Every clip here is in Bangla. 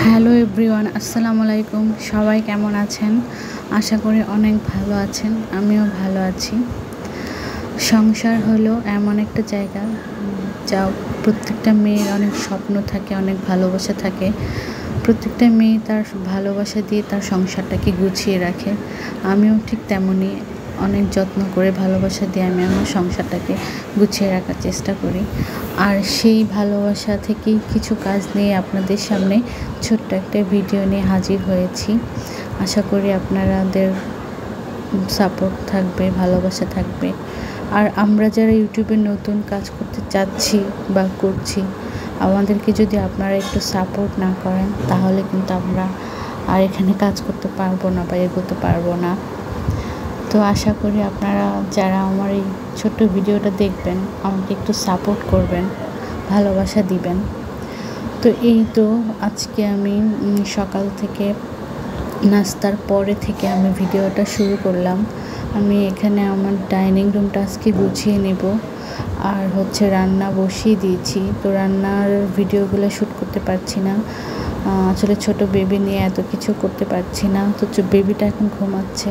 হ্যালো এভরিওয়ান, আসসালামু আলাইকুম। সবাই কেমন আছেন? আশা করি অনেক ভালো আছেন। আমিও ভালো আছি। সংসার হলো এমন একটা জায়গা যা প্রত্যেকটা মেয়ের অনেক স্বপ্ন থাকে, অনেক ভালোবাসা থাকে। প্রত্যেকটা মেয়ে তার ভালোবাসা দিয়ে তার সংসারটাকে গুছিয়ে রাখে। আমিও ঠিক তেমনই অনেক যত্ন করে ভালোবাসা দিয়ে আমি আমার সংসারটাকে গুছিয়ে রাখার চেষ্টা করি। আর সেই ভালোবাসা থেকেই কিছু কাজ নিয়ে আপনাদের সামনে ছোট্ট একটা ভিডিও নিয়ে হাজির হয়েছি। আশা করি আপনাদের সাপোর্ট থাকবে, ভালোবাসা থাকবে। আর আমরা যারা ইউটিউবে নতুন কাজ করতে চাচ্ছি বা করছি, আমাদেরকে যদি আপনারা একটু সাপোর্ট না করেন তাহলে কিন্তু আমরা আর এখানে কাজ করতে পারবো না বা এগোতে পারবো না। তো আশা করি আপনারা যারা আমার এই ছোট্ট ভিডিওটা দেখবেন আমাকে একটু সাপোর্ট করবেন, ভালোবাসা দিবেন। তো এই তো আজকে আমি সকাল থেকে নাস্তার পরে থেকে আমি ভিডিওটা শুরু করলাম। আমি এখানে আমার ডাইনিং রুমটা আজকে গুছিয়ে নেব, আর রান্না বসিয়ে দিয়েছি। তো রান্নার ভিডিওগুলো শ্যুট করতে পারছি না, আসলে ছোট বেবি নিয়ে এত কিছু করতে পারছি না। তো বেবিটা এখন ঘুমাচ্ছে,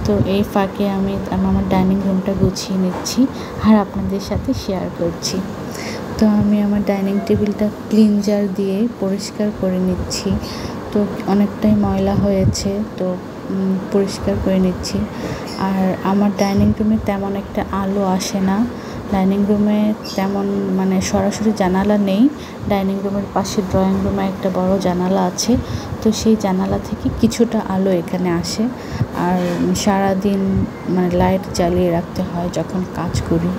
তো এই ফাঁকে আমি আমার ডাইনিং রুমটা গুছিয়ে নিচ্ছি আর আপনাদের সাথে শেয়ার করছি। তো আমি আমার ডাইনিং টেবিলটা ক্লিনজার দিয়ে পরিষ্কার করে নিচ্ছি। তো অনেকটাই ময়লা হয়েছে, তো পরিষ্কার করে নিচ্ছি। আর আমার ডাইনিং রুমে তেমন একটা আলো আসে না। ডাইনিং রুমে তেমন সরাসরি জানালা নেই। ডাইনিং রুমের পাশে ড্রয়িং রুমে একটা বড় জানালা আছে, তো সেই জানালা থেকে কিছুটা আলো এখানে আসে। আর সারাদিন লাইট জ্বালিয়ে রাখতে হয় যখন কাজ করি,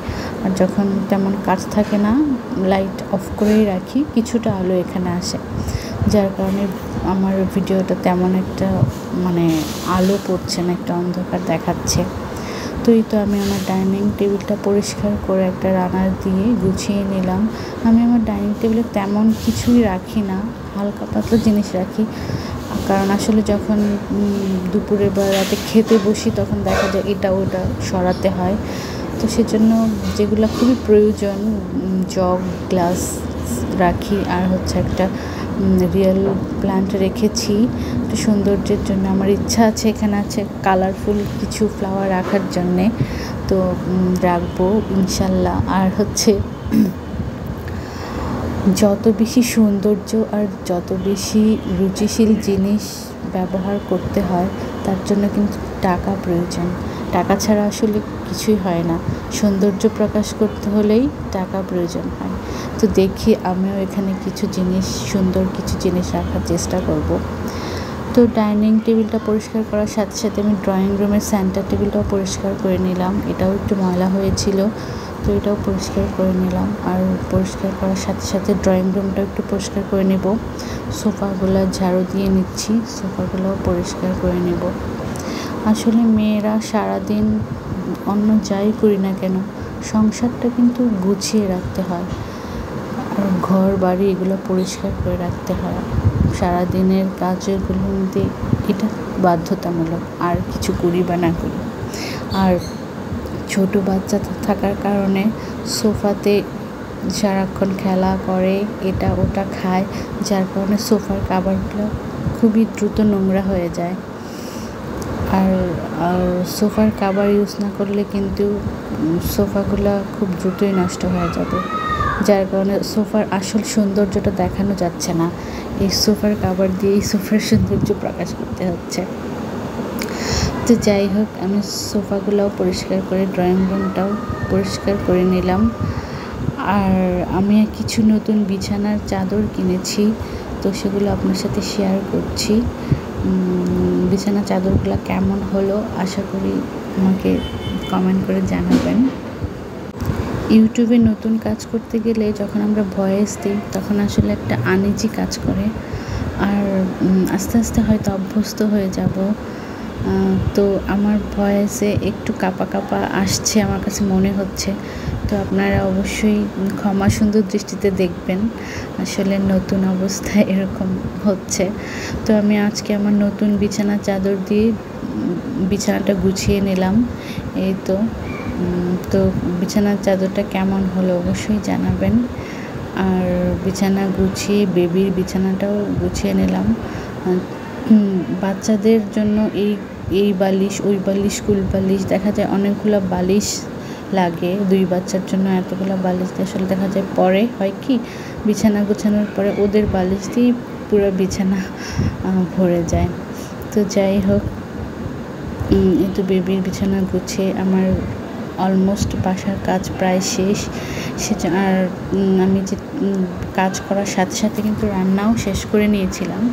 আর যখন তেমন কাজ থাকে না লাইট অফ করেই রাখি, কিছুটা আলো এখানে আসে। যার কারণে আমার ভিডিওটা তেমন একটা আলো পড়ছে না, একটা অন্ধকার দেখাচ্ছে। তো এই তো আমি আমার ডাইনিং টেবিলটা পরিষ্কার করে একটা রানার দিয়ে গুছিয়ে নিলাম। আমি আমার ডাইনিং টেবিলে তেমন কিছুই রাখি না, হালকা পাতলা জিনিস রাখি। কারণ আসলে যখন দুপুরে বা রাতে খেতে বসি তখন দেখা যায় এটা ওটা সরাতে হয়। তো সেজন্য যেগুলো খুবই প্রয়োজন, জগ গ্লাস রাখি। আর একটা রিয়েল প্ল্যান্ট রেখেছি একটু সৌন্দর্যের জন্য। আমার ইচ্ছা আছে এখানে কালারফুল কিছু ফ্লাওয়ার রাখার জন্যে, তো রাখবো ইনশাল্লাহ। আর যত বেশি সৌন্দর্য আর যত বেশি রুচিশীল জিনিস ব্যবহার করতে হয় তার জন্য কিন্তু টাকা প্রয়োজন। টাকা ছাড়া আসলে কিছুই হয় না। সৌন্দর্য প্রকাশ করতে হলেই টাকা প্রয়োজন হয়। তো দেখি আমিও এখানে সুন্দর কিছু জিনিস রাখার চেষ্টা করব। তো ডাইনিং টেবিলটা পরিষ্কার করার সাথে সাথে আমি ড্রয়িং রুমের সেন্টার টেবিলটাও পরিষ্কার করে নিলাম। এটাও একটু ময়লা হয়েছিল, তো এটাও পরিষ্কার করে নিলাম। আর পরিষ্কার করার সাথে সাথে ড্রয়িং রুমটাও একটু পরিষ্কার করে নেব। সোফাগুলো ঝাড়ু দিয়ে নিচ্ছি, সোফাগুলোও পরিষ্কার করে নেব। আসলে মেয়েরা সারাদিন অন্য যাই করি না কেন সংসারটা কিন্তু গুছিয়ে রাখতে হয়, আর ঘর বাড়ি এগুলো পরিষ্কার করে রাখতে হয়। সারাদিনের কাজেরগুলোর মধ্যে এটা বাধ্যতামূলক, আর কিছু করি বা না করি। আর ছোট বাচ্চা থাকার কারণে সোফাতে সারাক্ষণ খেলা করে, এটা ওটা খায়, যার কারণে সোফার কাভারগুলো খুবই দ্রুত নোংরা হয়ে যায়। আর সোফার কাভার ইউজ না করলে কিন্তু সোফাগুলো খুব দ্রুতই নষ্ট হয়ে যাবে, যার কারণে সোফার আসল সৌন্দর্যটা দেখানো যাচ্ছে না। এই সোফার কাভার দিয়ে এই সোফার সৌন্দর্য প্রকাশ করতে হচ্ছে। তো যাই হোক, আমি সোফাগুলোও পরিষ্কার করে ড্রয়িং রুমটাও পরিষ্কার করে নিলাম। আর আমি কিছু নতুন বিছানার চাদর কিনেছি, তো সেগুলো আপনার সাথে শেয়ার করছি। বিছানা চাদরগুলো কেমন হলো আশা করি আমাকে কমেন্ট করে জানাবেন। ইউটিউবে নতুন কাজ করতে গেলে যখন আমরা ভয়েস দিই তখন আসলে একটা আনইজি কাজ করে, আর আস্তে আস্তে হয়তো অভ্যস্ত হয়ে যাব। তো আমার ভয়েসে একটু কাঁপা কাঁপা আসছে আমার কাছে মনে হচ্ছে, তো আপনারা অবশ্যই ক্ষমা সুন্দর দৃষ্টিতে দেখবেন। আসলে নতুন অবস্থায় এরকম হচ্ছে। তো আমি আজকে আমার নতুন বিছানা চাদর দিয়ে বিছানাটা গুছিয়ে নিলাম। এই তো বিছানার চাদরটা কেমন হলো অবশ্যই জানাবেন। আর বিছানা গুছিয়ে বেবির বিছানাটাও গুছিয়ে নিলাম। বাচ্চাদের জন্য এই বালিশ ওই বালিশ কুল বালিশ দেখা যায় অনেকগুলো বালিশ লাগে। 2 বাচ্চার জন্য এতগুলো বালিশ দিয়ে আসলে দেখা যায় পরে হয় কি বিছানা গোছানোর পরে ওদের বালিশ দিয়েই পুরো বিছানা ভরে যায়। তো যাই হোক, এই তো বেবির বিছানা গুছিয়ে আমার অলমোস্ট বাসার কাজ প্রায় শেষ। আর আমি যে কাজ করার সাথে সাথে কিন্তু রান্নাও শেষ করে নিয়েছিলাম।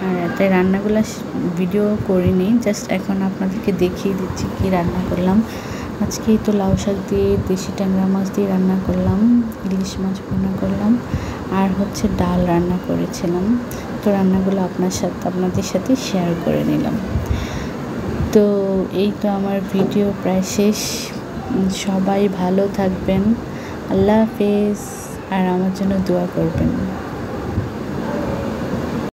আর তাই রান্নাগুলো ভিডিও করিনি, জাস্ট এখন আপনাদেরকে দেখিয়ে দিচ্ছি কি রান্না করলাম। আজকেই তো লাউ শাক দিয়ে দেশি ট্যাংরা মাছ দিয়ে রান্না করলাম, ইলিশ মাছ রান্না করলাম, আর হচ্ছে ডাল রান্না করেছিলাম। তো রান্নাগুলো আপনাদের সাথে শেয়ার করে নিলাম। তো এই তো আমার ভিডিও প্রায় শেষ। সবাই ভালো থাকবেন, আল্লাহ হাফেজ, আর আমার জন্য দোয়া করবেন।